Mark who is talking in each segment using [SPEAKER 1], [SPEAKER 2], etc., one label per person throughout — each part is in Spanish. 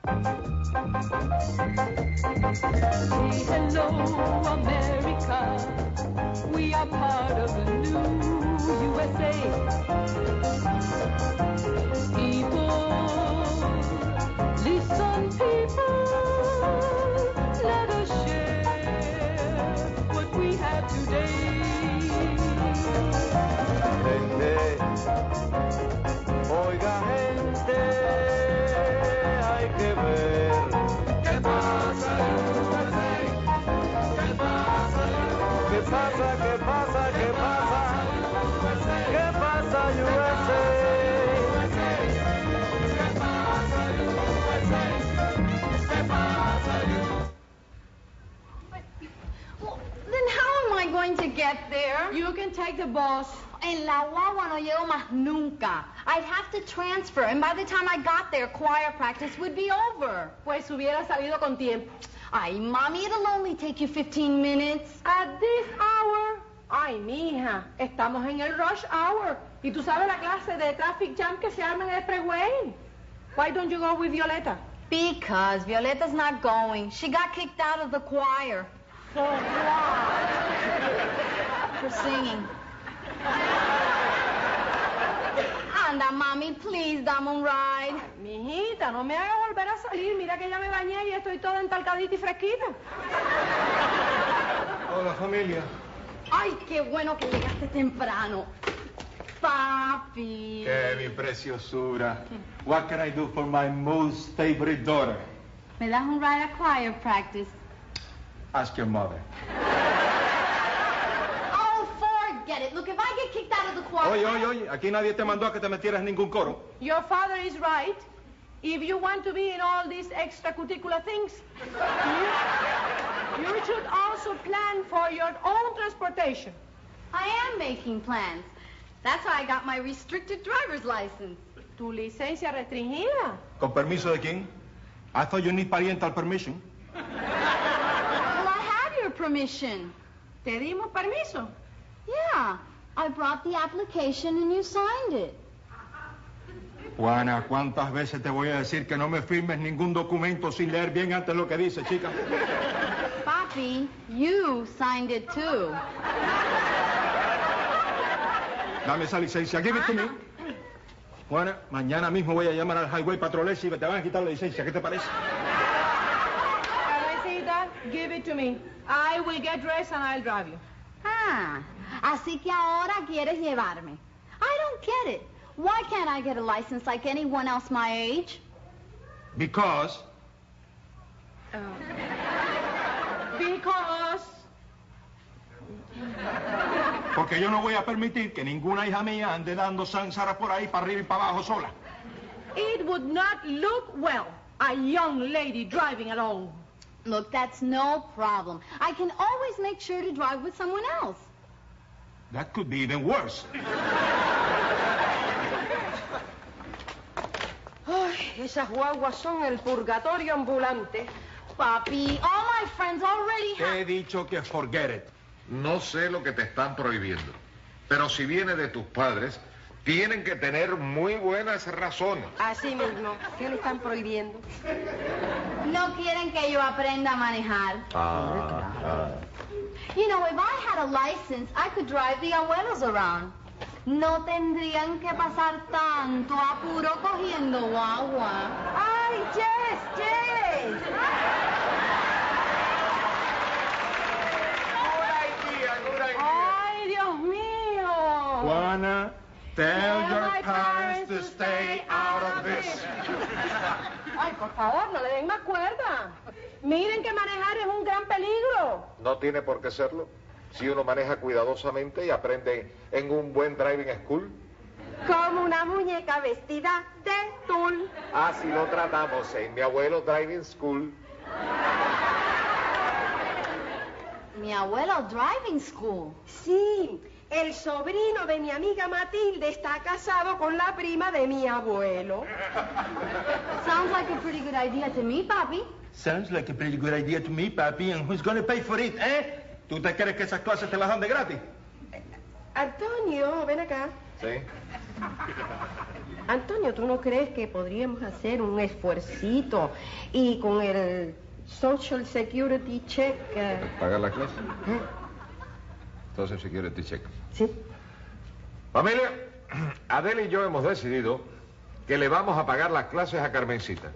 [SPEAKER 1] Say hello, America. We are part of the new USA. People, listen, people, let us share what we have today.
[SPEAKER 2] Gente, oiga gente, hay que ver. ¿Qué pasa, USA? ¿Qué pasa, USA? ¿Qué pasa, qué pasa, qué pasa? ¿Qué pasa, USA? ¿Qué pasa, USA? ¿Qué pasa, USA?
[SPEAKER 3] Well, then how am I going to get there?
[SPEAKER 4] You can take the bus.
[SPEAKER 3] En la guagua no llego más nunca. I'd have to transfer, and by the time I got there, choir practice would be over.
[SPEAKER 4] Pues hubiera salido con tiempo.
[SPEAKER 3] Ay, Mommy, it'll only take you 15 minutes.
[SPEAKER 4] At this hour. Ay, mija, estamos en el rush hour. Y tú sabes la clase de traffic jam que se arma en el expressway. Why don't you go with Violeta?
[SPEAKER 3] Because Violeta's not going. She got kicked out of the choir.
[SPEAKER 4] For what?
[SPEAKER 3] For singing. Anda, Mami, please, dame un ride.
[SPEAKER 4] Mijita, no me hagas volver a salir. Mira que ya me bañé y estoy toda entalcadita y fresquita.
[SPEAKER 2] Hola, familia.
[SPEAKER 3] Ay, qué bueno que llegaste temprano. Papi.
[SPEAKER 2] ¡Qué mi preciosura! What can I do for my most favorite daughter?
[SPEAKER 3] ¿Me das un ride a choir practice?
[SPEAKER 2] Ask your mother.
[SPEAKER 3] Oh, forget it. Look, if I get kicked out of the choir...
[SPEAKER 2] Oye, aquí nadie te mandó a que te metieras en ningún coro.
[SPEAKER 4] Your father is right. If you want to be in all these extracurricular things, you should also plan for your own transportation.
[SPEAKER 3] I am making plans. That's why I got my restricted driver's license.
[SPEAKER 4] ¿Tu licencia restringida?
[SPEAKER 2] ¿Con permiso de quién? I thought you need parental permission.
[SPEAKER 3] Well, I have your permission.
[SPEAKER 4] ¿Te dimos permiso?
[SPEAKER 3] Yeah, I brought the application and you signed it.
[SPEAKER 2] Juana, ¿cuántas veces te voy a decir que no me firmes ningún documento sin leer bien antes lo que dice, chica?
[SPEAKER 3] Papi, you signed it too.
[SPEAKER 2] Dame esa licencia. Give it to me. Juana, mañana mismo voy a llamar al Highway Patrol y te van a quitar la licencia. ¿Qué te parece?
[SPEAKER 4] Carmesita, give it to me. I will get dressed and I'll drive you.
[SPEAKER 3] Ah, así que ahora quieres llevarme. I don't get it. Why can't I get a license like anyone else my age?
[SPEAKER 2] Because...
[SPEAKER 4] Because...
[SPEAKER 2] Porque yo no voy a permitir que ninguna hija mía ande dando zánzara por ahí para arriba y para abajo sola.
[SPEAKER 4] It would not look well, a young lady driving alone.
[SPEAKER 3] Look, that's no problem. I can always make sure to drive with someone else.
[SPEAKER 2] That could be even worse.
[SPEAKER 4] Ay, esas guaguas son el purgatorio ambulante.
[SPEAKER 3] Papi, all my friends already
[SPEAKER 2] Te he
[SPEAKER 3] have...
[SPEAKER 2] dicho que forget it.
[SPEAKER 5] No sé lo que te están prohibiendo, pero si viene de tus padres, tienen que tener muy buenas razones.
[SPEAKER 4] Así mismo. ¿Qué le están prohibiendo?
[SPEAKER 3] No quieren que yo aprenda a manejar. You know, if I had a license, I could drive the abuelos around. No tendrían que pasar tanto apuro cogiendo guagua.
[SPEAKER 4] ¡Ay, Jess! ¡Ay, Dios mío!
[SPEAKER 2] Juana, tell your parents to stay out of this.
[SPEAKER 4] Ay, por favor, no le den más cuerda. Miren que manejar es un gran peligro.
[SPEAKER 5] No tiene por qué serlo. Si uno maneja cuidadosamente y aprende en un buen driving school.
[SPEAKER 4] Como una muñeca vestida de tul.
[SPEAKER 5] Así lo tratamos en mi abuelo driving school.
[SPEAKER 3] Mi abuelo driving school.
[SPEAKER 4] Sí, el sobrino de mi amiga Matilde está casado con la prima de mi abuelo.
[SPEAKER 3] Sounds like a pretty good idea to me, Papi.
[SPEAKER 2] Sounds like a pretty good idea to me, papi. And who's gonna pay for it, eh? ¿Tú te crees que esas clases te las dan de gratis?
[SPEAKER 4] Antonio, ven acá.
[SPEAKER 5] Sí.
[SPEAKER 6] Antonio, ¿tú no crees que podríamos hacer un esfuercito y con el Social Security Check...
[SPEAKER 5] ¿Pagar la clase? Social Security Check.
[SPEAKER 6] Sí.
[SPEAKER 5] Familia, Adela y yo hemos decidido que le vamos a pagar las clases a Carmencita.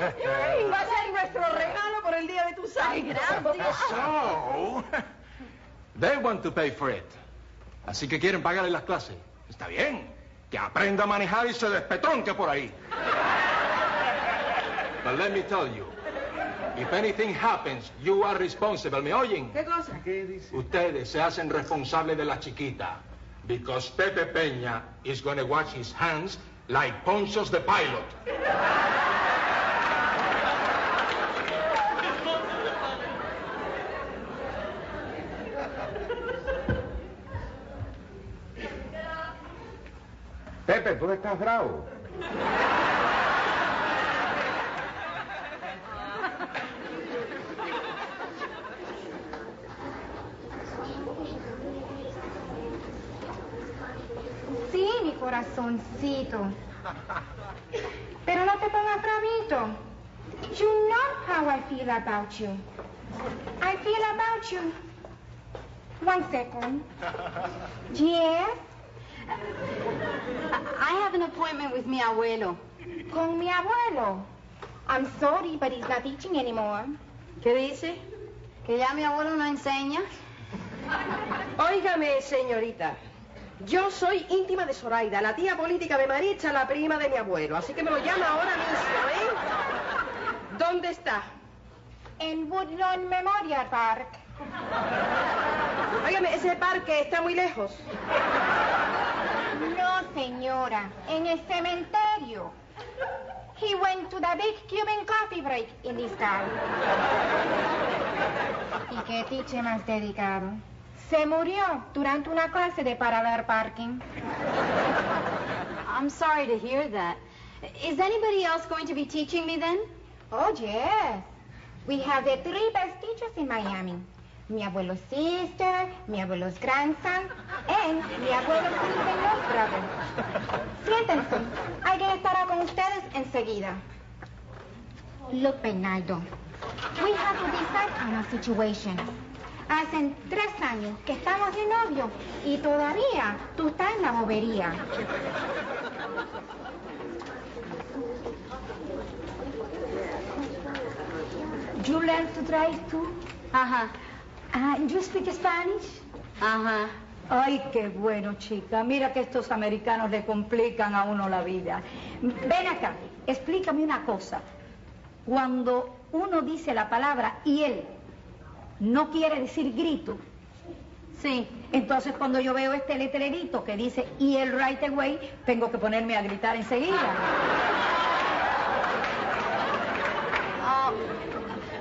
[SPEAKER 6] Va a ser nuestro regalo por el día de tu santo.
[SPEAKER 2] So, they want to pay for it. Así que quieren pagarle las clases. Está bien. Que aprenda a manejar y se despetronque por ahí. But let me tell you, if anything happens, you are responsible. ¿Me oyen?
[SPEAKER 6] ¿Qué cosa?
[SPEAKER 5] ¿Qué dice?
[SPEAKER 2] Ustedes se hacen responsables de la chiquita. Because Pepe Peña is going to wash his hands like Ponchos the Pilot.
[SPEAKER 5] Pepe, tú estás bravo.
[SPEAKER 7] Sí, mi corazoncito. Pero no te pongas bravito. You know how I feel about you. I feel about you. 1 second. Yes.
[SPEAKER 3] I have an appointment with mi abuelo.
[SPEAKER 7] Con mi abuelo. I'm sorry, but he's not teaching anymore.
[SPEAKER 6] ¿Qué dice?
[SPEAKER 3] Que ya mi abuelo no enseña.
[SPEAKER 6] Óigame, señorita. Yo soy íntima de Zoraida, la tía política de Maricha, la prima de mi abuelo. Así que me lo llama ahora mismo, ¿eh? ¿Dónde está?
[SPEAKER 7] En Woodlawn Memorial Park.
[SPEAKER 6] Óigame, ese parque está muy lejos.
[SPEAKER 7] No, señora. En el cementerio. He went to the big Cuban coffee break in this town. ¿Y qué teacher más dedicado? Se murió durante una clase de parallel parking.
[SPEAKER 3] I'm sorry to hear that. Is anybody else going to be teaching me then?
[SPEAKER 7] Oh, yes. We have the 3 best teachers in Miami. Mi abuelo's sister, mi abuelo's grandson, and mi abuelo's in-laws brother. Siéntense. Alguien estará con ustedes enseguida. Look, Bernardo. We have to decide on a situation. Hacen 3 años que estamos de novio y todavía tú estás en la bobería. You learn to drive too?
[SPEAKER 3] Ajá,
[SPEAKER 7] You speak Spanish?
[SPEAKER 3] ajá.
[SPEAKER 4] Ay, qué bueno, chica. Mira que estos americanos le complican a uno la vida. Ven acá, explícame una cosa. Cuando uno dice la palabra y él, no quiere decir grito.
[SPEAKER 3] Sí.
[SPEAKER 4] Entonces, cuando yo veo este letrerito que dice y el right away, tengo que ponerme a gritar enseguida.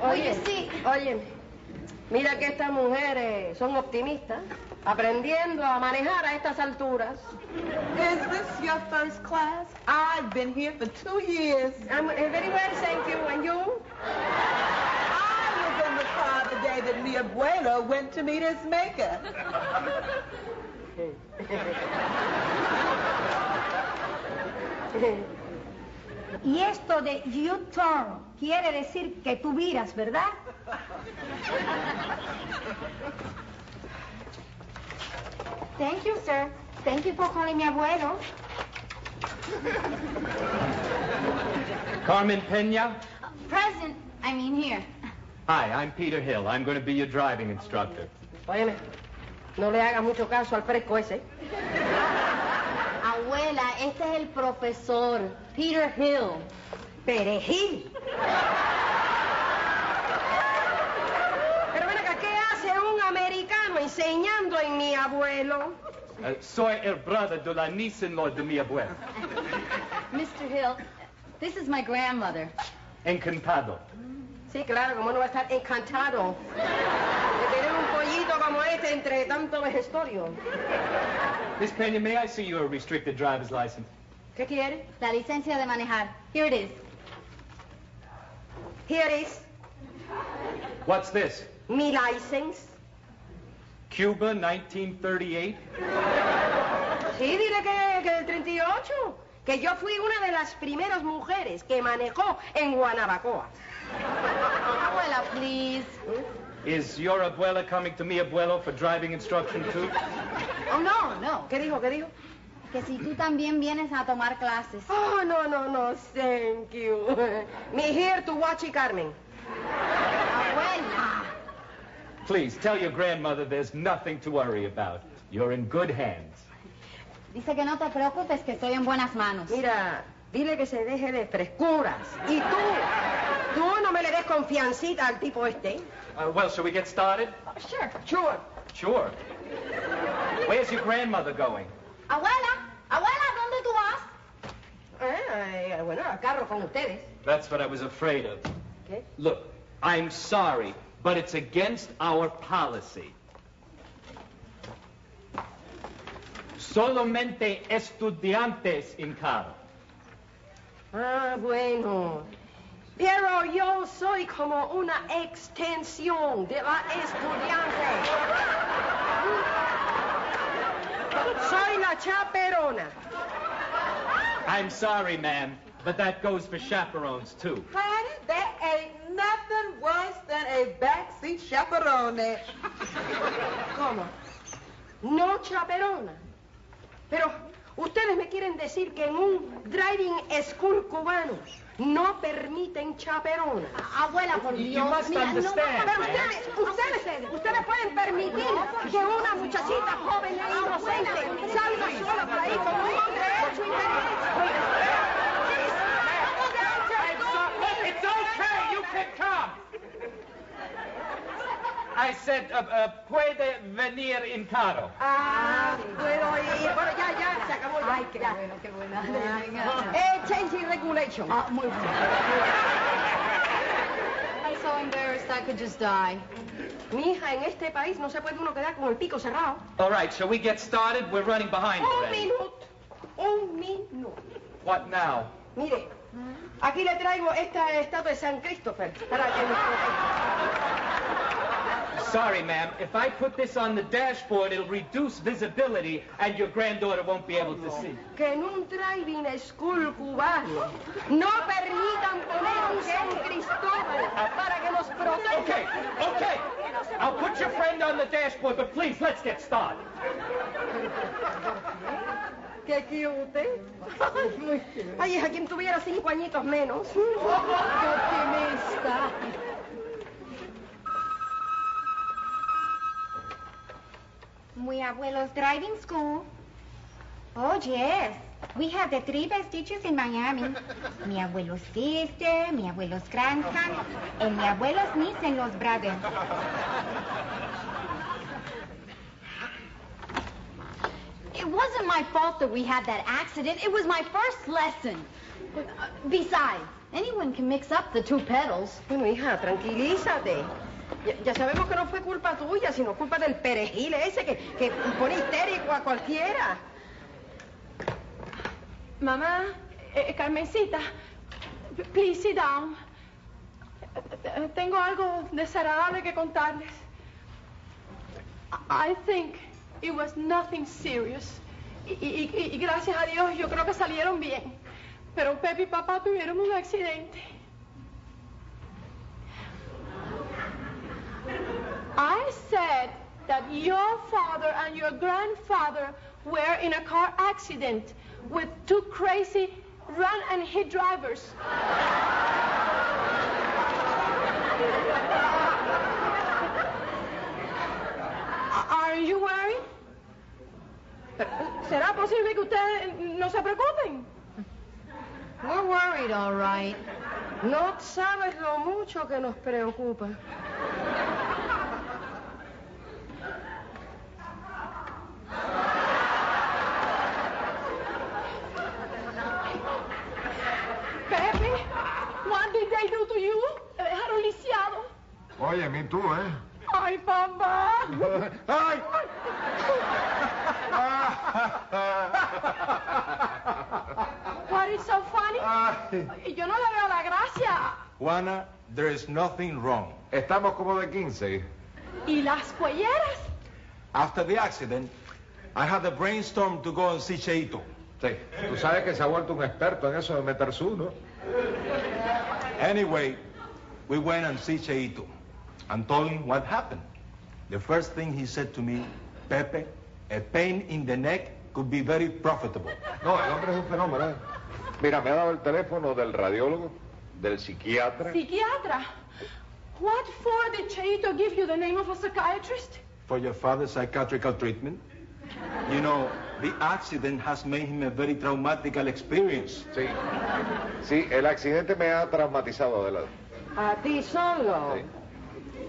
[SPEAKER 6] Oye, oye, mira que estas mujeres son optimistas, aprendiendo a manejar a estas alturas.
[SPEAKER 8] Is this your first class? I've been here for 2 years.
[SPEAKER 6] I'm very well, thank you. And you?
[SPEAKER 8] I was in the car the day that mi abuelo went to meet his maker.
[SPEAKER 4] Y esto de U-turn quiere decir que tú viras, ¿verdad?
[SPEAKER 7] Thank you, sir. Thank you for calling mi abuelo.
[SPEAKER 9] Carmen Peña?
[SPEAKER 3] Present, I mean here.
[SPEAKER 9] Hi, I'm Peter Hill. I'm going to be your driving instructor.
[SPEAKER 6] Óyeme, no le hagas mucho caso al fresco ese.
[SPEAKER 3] Abuela, este es el profesor, Peter Hill.
[SPEAKER 4] Perejil.
[SPEAKER 6] Pero ven acá, ¿qué hace un americano enseñando en mi abuelo?
[SPEAKER 9] Soy el brother de la niece-in-law de mi abuela.
[SPEAKER 3] Mr. Hill, this is my grandmother.
[SPEAKER 9] Encantado.
[SPEAKER 6] Sí, claro, como no va a estar encantado de tener un pollito como este entre tanto vejestorio.
[SPEAKER 9] Miss Peña, may I see your restricted driver's license?
[SPEAKER 6] ¿Qué quiere?
[SPEAKER 3] La licencia de manejar. Here it is.
[SPEAKER 6] Here it is,
[SPEAKER 9] What's this?
[SPEAKER 6] mi license.
[SPEAKER 9] Cuba, 1938?
[SPEAKER 6] Sí, dile que del 38. que yo fui una de las primeras mujeres que manejó en Guanabacoa.
[SPEAKER 3] Abuela, please.
[SPEAKER 9] Is your abuela coming to me, Abuelo, for driving instruction too?
[SPEAKER 3] Oh, no.
[SPEAKER 6] ¿Qué dijo?
[SPEAKER 3] Que si tú también vienes a tomar clases.
[SPEAKER 6] Oh, no, thank you. Me here to watch y Carmen.
[SPEAKER 3] Abuela.
[SPEAKER 9] Please, tell your grandmother there's nothing to worry about. You're in good hands.
[SPEAKER 3] Dice que no te preocupes, que estoy en buenas manos.
[SPEAKER 6] Mira, dile que se deje de frescuras. Y tú no me le des confiancita al tipo este.
[SPEAKER 9] Well, shall we get started?
[SPEAKER 6] Sure.
[SPEAKER 9] Sure. Where's your grandmother going?
[SPEAKER 3] Abuela, ¿dónde tú vas?
[SPEAKER 6] Bueno, al carro con ustedes.
[SPEAKER 9] That's what I was afraid of.
[SPEAKER 6] ¿Qué?
[SPEAKER 9] Look, I'm sorry, but it's against our policy. Solamente estudiantes in carro.
[SPEAKER 6] Bueno. Pero yo soy como una extensión de la estudiante. Soy la chaperona.
[SPEAKER 9] I'm sorry, ma'am, but that goes for chaperones, too.
[SPEAKER 8] Honey, there ain't nothing worse than a backseat chaperone.
[SPEAKER 6] ¿Cómo? No chaperona. Pero ustedes me quieren decir que en un driving school cubano no permiten chaperona.
[SPEAKER 3] Abuela, por
[SPEAKER 9] You
[SPEAKER 3] Dios.
[SPEAKER 9] must
[SPEAKER 3] Mira,
[SPEAKER 9] understand,
[SPEAKER 6] Pero ustedes pueden permitir que una muchachita joven e inocente salga sola por ahí con un hombre hecho
[SPEAKER 9] It's okay, you can come. I said, puede venir en carro.
[SPEAKER 6] Bueno, bueno, ya, se acabó.
[SPEAKER 3] Ay, qué bueno, qué buena.
[SPEAKER 6] Changing regulation.
[SPEAKER 3] Muy bueno. I'm so embarrassed I could just die.
[SPEAKER 6] Mija, en este país no se puede uno quedar con el pico cerrado.
[SPEAKER 9] All right, shall we get started? We're running behind already.
[SPEAKER 6] Un minuto.
[SPEAKER 9] What now?
[SPEAKER 6] Mire, aquí le traigo esta estatua de San Christopher para que nos proteja.
[SPEAKER 9] Sorry, ma'am. If I put this on the dashboard, it'll reduce visibility, and your granddaughter won't be able to see.
[SPEAKER 6] Que en un driving school cubano no permitan poner un San Cristóbal para que nos proteja.
[SPEAKER 9] Okay. I'll put your friend on the dashboard, but please, let's get started.
[SPEAKER 6] Qué cute. Ay, hija, quien tuviera 5 añitos menos.
[SPEAKER 3] Qué optimista.
[SPEAKER 7] Mi abuelo's driving school. Oh, yes. We have the 3 best teachers in Miami. Mi abuelo's sister, mi abuelo's grandson, and mi abuelo's niece and los brothers.
[SPEAKER 3] It wasn't my fault that we had that accident. It was my first lesson. Besides, anyone can mix up the 2 pedals.
[SPEAKER 6] Bueno, hija, tranquilízate. Ya sabemos que no fue culpa tuya, sino culpa del perejil ese que pone histérico a cualquiera.
[SPEAKER 10] Mamá, Carmencita, please sit down. Tengo algo desagradable que contarles. I think it was nothing serious. Y gracias a Dios yo creo que salieron bien. Pero Pepe y papá tuvieron un accidente. I said that your father and your grandfather were in a car accident with 2 crazy run-and-hit drivers. Are you worried? ¿Será posible que ustedes no se preocupen?
[SPEAKER 3] We're worried, all right.
[SPEAKER 6] No sabes lo mucho que nos preocupa.
[SPEAKER 10] Pepe, what did they do to you? Te dejaron lisiado.
[SPEAKER 5] Oye, a mí tú, ¿eh?
[SPEAKER 10] Ay, papá.
[SPEAKER 5] ¡Ay!
[SPEAKER 10] What is so funny?
[SPEAKER 5] Ay.
[SPEAKER 10] Yo no le veo la gracia.
[SPEAKER 2] Juana, there is nothing wrong.
[SPEAKER 5] Estamos como de 15.
[SPEAKER 10] ¿Y las cuelleras?
[SPEAKER 2] After the accident, I had a brainstorm to go and see Cheito.
[SPEAKER 5] Sí, tú sabes que se ha vuelto un experto en eso de meter su, ¿no?
[SPEAKER 2] Anyway, we went and see Cheito and told him what happened. The first thing he said to me, Pepe, a pain in the neck could be very profitable.
[SPEAKER 5] No, el hombre es un fenómeno, ¿eh? Mira, me ha dado el teléfono del radiólogo, del psiquiatra.
[SPEAKER 10] Psiquiatra? What for did Cheito give you the name of a psychiatrist?
[SPEAKER 2] For your father's psychiatrical treatment. You know, the accident has made him a very traumatical experience.
[SPEAKER 5] Sí, sí, el accidente me ha traumatizado, Adelante.
[SPEAKER 6] ¿A ti solo?
[SPEAKER 5] Sí.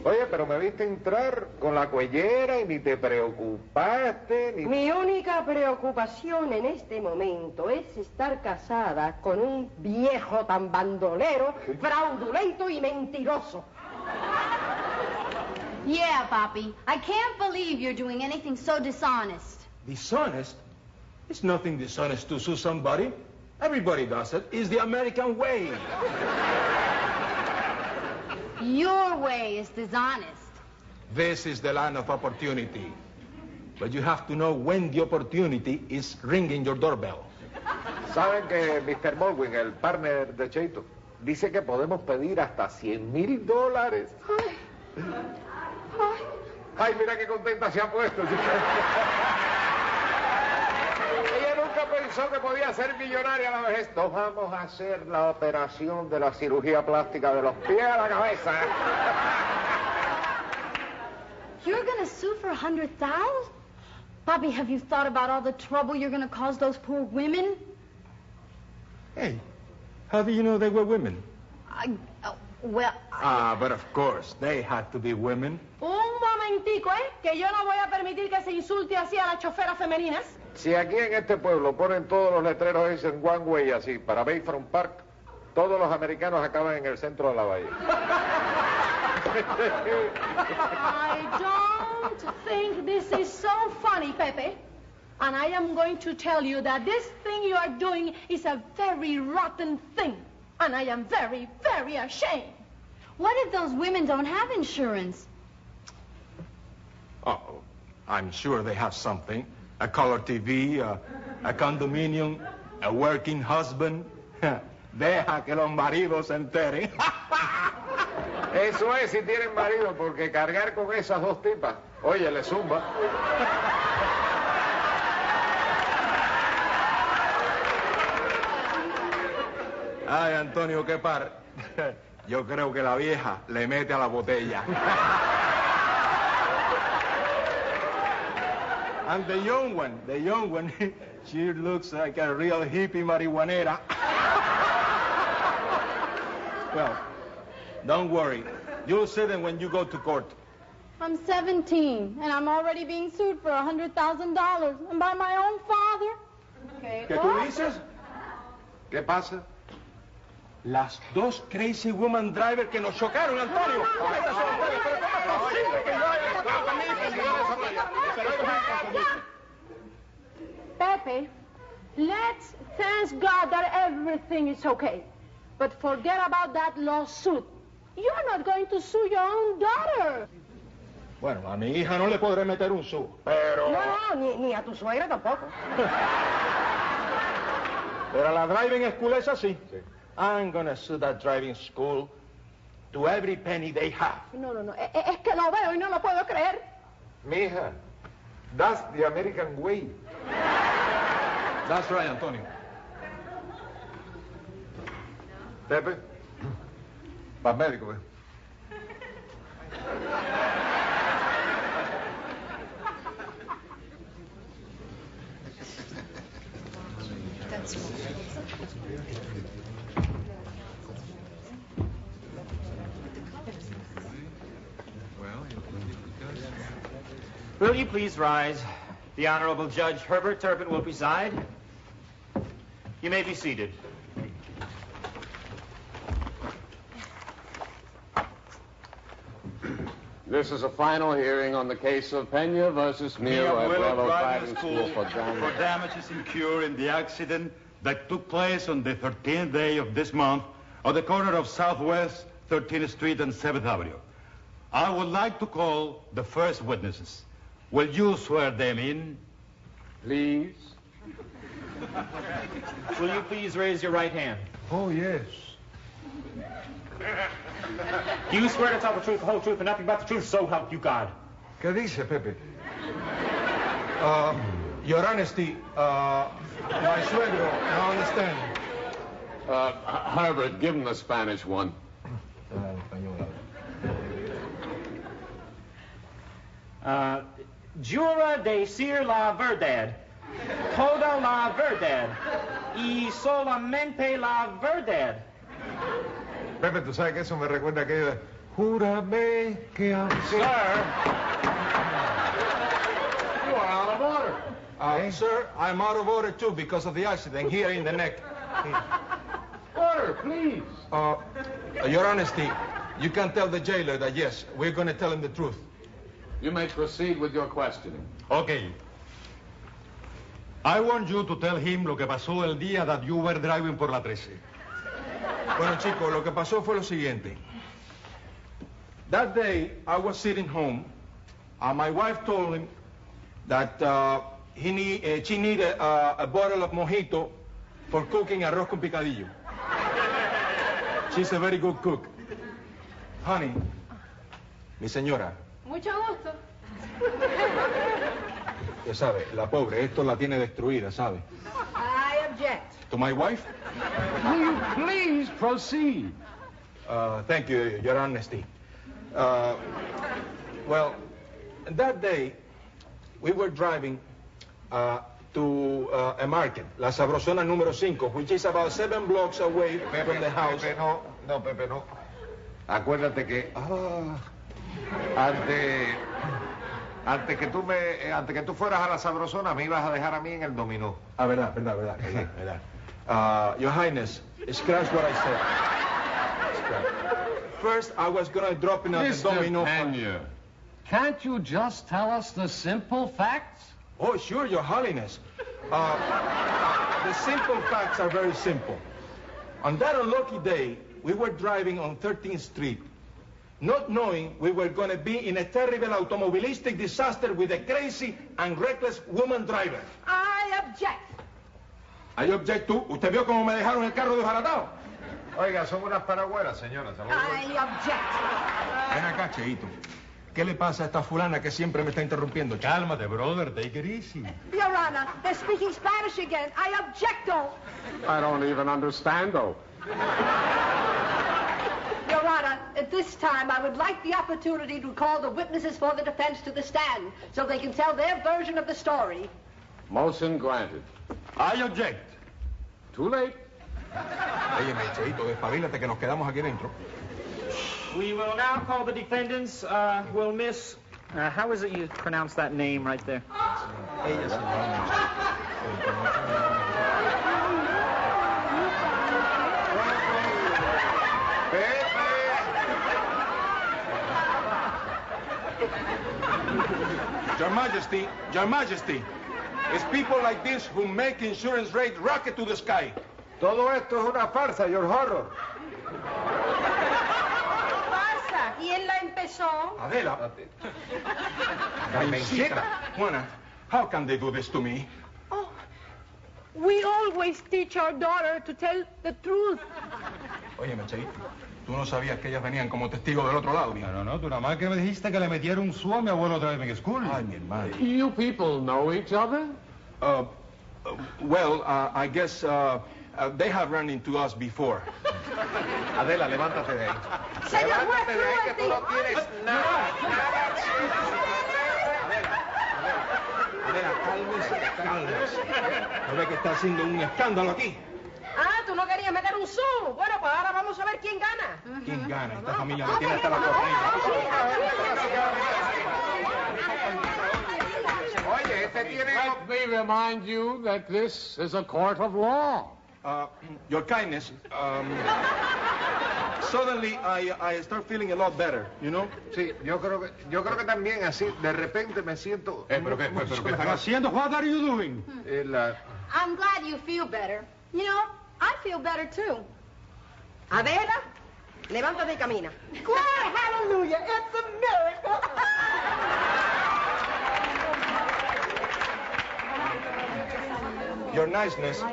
[SPEAKER 5] Oye, pero me viste entrar con la cuellera y ni te preocupaste, ni...
[SPEAKER 6] Mi única preocupación en este momento es estar casada con un viejo tan bandolero, fraudulento y mentiroso.
[SPEAKER 3] Yeah, Papi. I can't believe you're doing anything so dishonest.
[SPEAKER 2] Dishonest? It's nothing dishonest to sue somebody. Everybody does it. It's the American way.
[SPEAKER 3] Your way is dishonest.
[SPEAKER 2] This is the land of opportunity. But you have to know when the opportunity is ringing your doorbell.
[SPEAKER 5] ¿Saben que Mr. Baldwin, el partner de Cheito, dice que podemos pedir hasta $100,000? Ay, mira qué contenta se ha puesto. Ella nunca pensó que podía ser millonaria a la vejez. Nos vamos a hacer la operación de la cirugía plástica de los pies a la cabeza.
[SPEAKER 3] You're gonna sue for $100,000? Papi, have you thought about all the trouble you're gonna cause those poor women?
[SPEAKER 2] Hey, how do you know they were women? But of course, they had to be women.
[SPEAKER 10] Un momentico, que yo no voy a permitir que se insulte así a las choferas femeninas.
[SPEAKER 5] Si aquí en este pueblo ponen todos los letreros esos en one way así, para Bayfront Park, todos los americanos acaban en el centro de la bahía.
[SPEAKER 10] I don't think this is so funny, Pepe. And I am going to tell you that this thing you are doing is a very rotten thing. And I am very, very ashamed.
[SPEAKER 3] What if those women don't have insurance?
[SPEAKER 2] Oh, I'm sure they have something. A color TV, a condominium, a working husband. Deja que los maridos se enteren.
[SPEAKER 5] Eso es si tienen marido, porque cargar con esas dos tipas, oye, le zumba.
[SPEAKER 2] Ay, Antonio, qué par. Yo creo que la vieja le mete a la botella. And the young one, she looks like a real hippie marihuanera. Well, don't worry. You'll see them when you go to court.
[SPEAKER 10] I'm 17, and I'm already being sued for $100,000, and by my own father.
[SPEAKER 2] ¿Qué tú dices? ¿Qué pasa? Las dos crazy woman drivers que nos chocaron, Antonio.
[SPEAKER 10] Pepe, let's thank God that everything is okay. But forget about that lawsuit. You're not going to sue your own daughter.
[SPEAKER 2] Bueno, a mi hija no le podré meter un su, pero...
[SPEAKER 6] No, ni a tu suegra tampoco.
[SPEAKER 2] Pero a la driving school es así. Sí. I'm gonna sue that driving school to every penny they have.
[SPEAKER 10] No. Es que lo veo y no lo puedo creer.
[SPEAKER 5] Mija, that's the American way.
[SPEAKER 2] That's right, Antonio.
[SPEAKER 5] Pepe, para médico,
[SPEAKER 9] Will you please rise? The Honorable Judge Herbert Turpin will preside. You may be seated.
[SPEAKER 11] This is a final hearing on the case of Pena versus Mi Abuelo Driving School for
[SPEAKER 12] damages incurred in the accident that took place on the 13th day of this month on the corner of Southwest 13th Street and 7th Avenue. I would like to call the first witnesses. Will you swear them in?
[SPEAKER 11] Please.
[SPEAKER 9] Will you please raise your right hand?
[SPEAKER 5] Oh, yes.
[SPEAKER 9] Do you swear to tell the truth, the whole truth, and nothing but the truth, so help you God?
[SPEAKER 5] ¿Qué dice, Pepe?
[SPEAKER 2] Your Honesty, my suegro, I understand.
[SPEAKER 11] Herbert, give him the Spanish one.
[SPEAKER 9] Jura decir la verdad, toda la verdad, y solamente la verdad.
[SPEAKER 5] Pepe, tú sabes que eso me recuerda a aquello de... Júrame que...
[SPEAKER 9] Sir!
[SPEAKER 2] You are out of order. Sir, I'm out of order too because of the accident here in the neck.
[SPEAKER 11] Order, please.
[SPEAKER 2] Your Honesty, you can tell the jailer that yes, we're going to tell him the truth.
[SPEAKER 11] You may proceed with your questioning.
[SPEAKER 12] Okay. I want you to tell him lo que pasó el día that you were driving por la 13.
[SPEAKER 2] Bueno, chicos, lo que pasó fue lo siguiente. That day, I was sitting home, and my wife told him that she needed a bottle of mojito for cooking arroz con picadillo. She's a very good cook. Honey, mi señora.
[SPEAKER 10] Mucho gusto.
[SPEAKER 2] Ya sabe, la pobre, esto la tiene destruida, ¿sabe?
[SPEAKER 6] I object.
[SPEAKER 2] To my wife?
[SPEAKER 11] Will you please proceed?
[SPEAKER 2] Thank you, Your Honesty. Well, that day, we were driving to a market, La Sabrosona número 5, which is about 7 blocks away from the house.
[SPEAKER 5] Pepe, no, Pepe, no. Acuérdate que... Antes que tú fueras a La Sabrosona, me ibas a dejar a mí en el dominó.
[SPEAKER 2] Verdad. Your Highness, scratch what I said. Scratch. First, I was going to drop in at the domino.
[SPEAKER 11] Mr. Pena, can't you just tell us the simple facts?
[SPEAKER 2] Oh, sure, Your Holiness. The simple facts are very simple. On that unlucky day, we were driving on 13th Street, not knowing we were going to be in a terrible automobilistic disaster with a crazy and reckless woman driver.
[SPEAKER 6] I object.
[SPEAKER 2] I object too. ¿Usted vio cómo me dejaron el carro desbaratado?
[SPEAKER 5] Oiga, son unas paragüelas, señora.
[SPEAKER 6] I object.
[SPEAKER 2] Ven acá, Cheito. ¿Qué le pasa a esta fulana que siempre me está interrumpiendo?
[SPEAKER 12] Cálmate, brother. Take it easy.
[SPEAKER 6] Your Honor, they're speaking Spanish again. I object.
[SPEAKER 11] I don't even understand, though.
[SPEAKER 6] Your Honor, at this time, I would like the opportunity to call the witnesses for the defense to the stand so they can tell their version of the story.
[SPEAKER 11] Motion granted.
[SPEAKER 12] I object.
[SPEAKER 11] Too late.
[SPEAKER 2] Óyeme, Cheito, despabilate que nos quedamos aquí dentro.
[SPEAKER 9] We will now call the defendants. Will Miss... how is it you pronounce that name right there?
[SPEAKER 2] Your Majesty, it's people like this who make insurance rates rocket to the sky.
[SPEAKER 5] Todo esto es una farsa, your horror.
[SPEAKER 6] Pasa. ¿Quién la empezó?
[SPEAKER 2] Adela.
[SPEAKER 5] Carmencita.
[SPEAKER 2] Juana, how can they do this to me?
[SPEAKER 10] Oh, we always teach our daughter to tell the truth.
[SPEAKER 2] Óyeme, Cheito, tú no sabías que ellas venían como testigos del otro lado, mija.
[SPEAKER 12] No, tú nada más que me dijiste que le metieron un su a mi abuelo driving school.
[SPEAKER 2] Ay, mi hermano.
[SPEAKER 11] You people know each other?
[SPEAKER 2] Well, I guess they have run into us before.
[SPEAKER 5] Adela, levántate de ahí.
[SPEAKER 6] Señor juez,
[SPEAKER 5] Levántate de ahí que tú no tienes nada.
[SPEAKER 2] Adela, cálmese. ¿No ve que está haciendo un escándalo aquí?
[SPEAKER 6] Ah, tú no querías meter un zoom. Bueno, pues ahora vamos a ver quién gana.
[SPEAKER 2] ¿Quién gana? Esta familia me tiene hasta la cortina.
[SPEAKER 5] Oye, este tiene...
[SPEAKER 11] Let me remind you that this is a court of law.
[SPEAKER 2] Your kindness, suddenly I start feeling a lot better, you know?
[SPEAKER 5] Sí, yo creo que también así, de repente me siento...
[SPEAKER 12] ¿Pero qué están haciendo? What are you doing?
[SPEAKER 3] I'm glad you feel better. You know, I feel better too.
[SPEAKER 6] Adela, levántate y camina.
[SPEAKER 8] Cry hallelujah, it's a miracle.
[SPEAKER 2] Your niceness.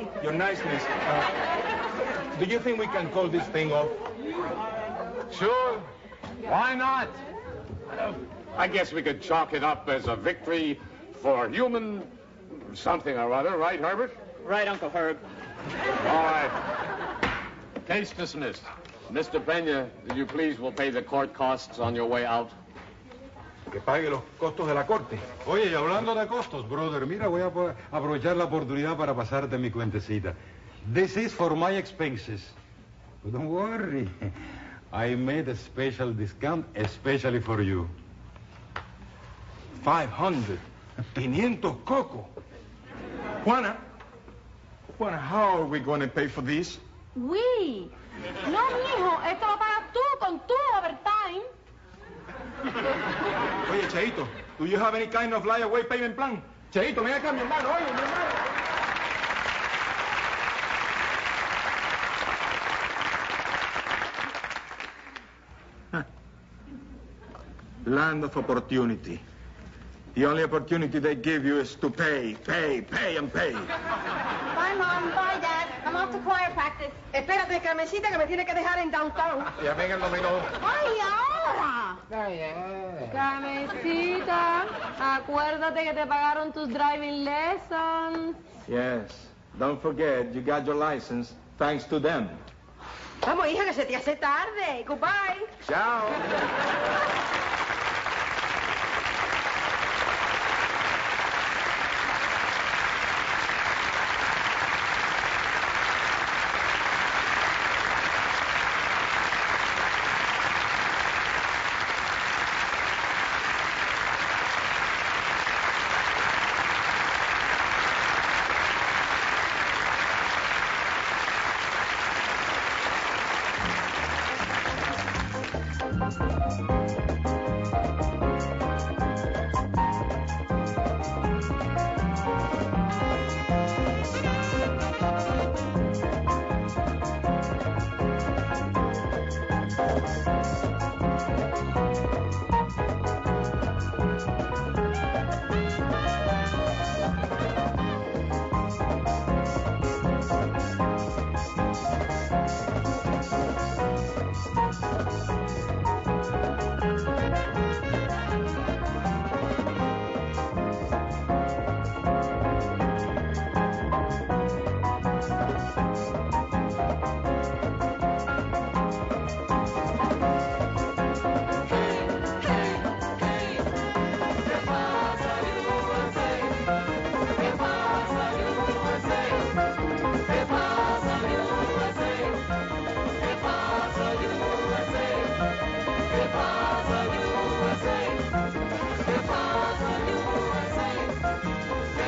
[SPEAKER 2] Do you think we can call this thing off?
[SPEAKER 11] Sure. Why not? I guess we could chalk it up as a victory for human something or other, right, Herbert?
[SPEAKER 9] Right, Uncle Herb.
[SPEAKER 11] All right. Case dismissed. Mr. Pena, you please will pay the court costs on your way out.
[SPEAKER 2] Que pague los costos de la corte.
[SPEAKER 12] Oye, y hablando de costos, brother, mira, voy a aprovechar la oportunidad para pasarte mi cuentecita. This is for my expenses. But don't worry. I made a special discount especially for you.
[SPEAKER 2] 500. 500 coco. Juana, how are we going to pay for this?
[SPEAKER 10] Oui. No, mijo, esto lo pagas tú con tu overtime.
[SPEAKER 2] Oye, Cheito, do you have any kind of lie-away payment plan? Cheito, ven acá, mi hermano, oye, mi hermano. Land of opportunity. The only opportunity they give you is to pay, and pay.
[SPEAKER 7] Bye, Mom. Bye, Dad. I'm off to choir practice.
[SPEAKER 6] Espérate, Carmencita, que me tiene que dejar en downtown.
[SPEAKER 5] Ya venga el dominó.
[SPEAKER 3] ¡Ay, ahora!
[SPEAKER 10] Carmencita, acuérdate que te pagaron tus driving lessons.
[SPEAKER 2] Yes. Don't forget, you got your license thanks to them.
[SPEAKER 6] Vamos, hija, que se te hace tarde. Goodbye.
[SPEAKER 2] Chao.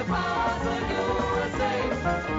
[SPEAKER 1] Pasa, USA.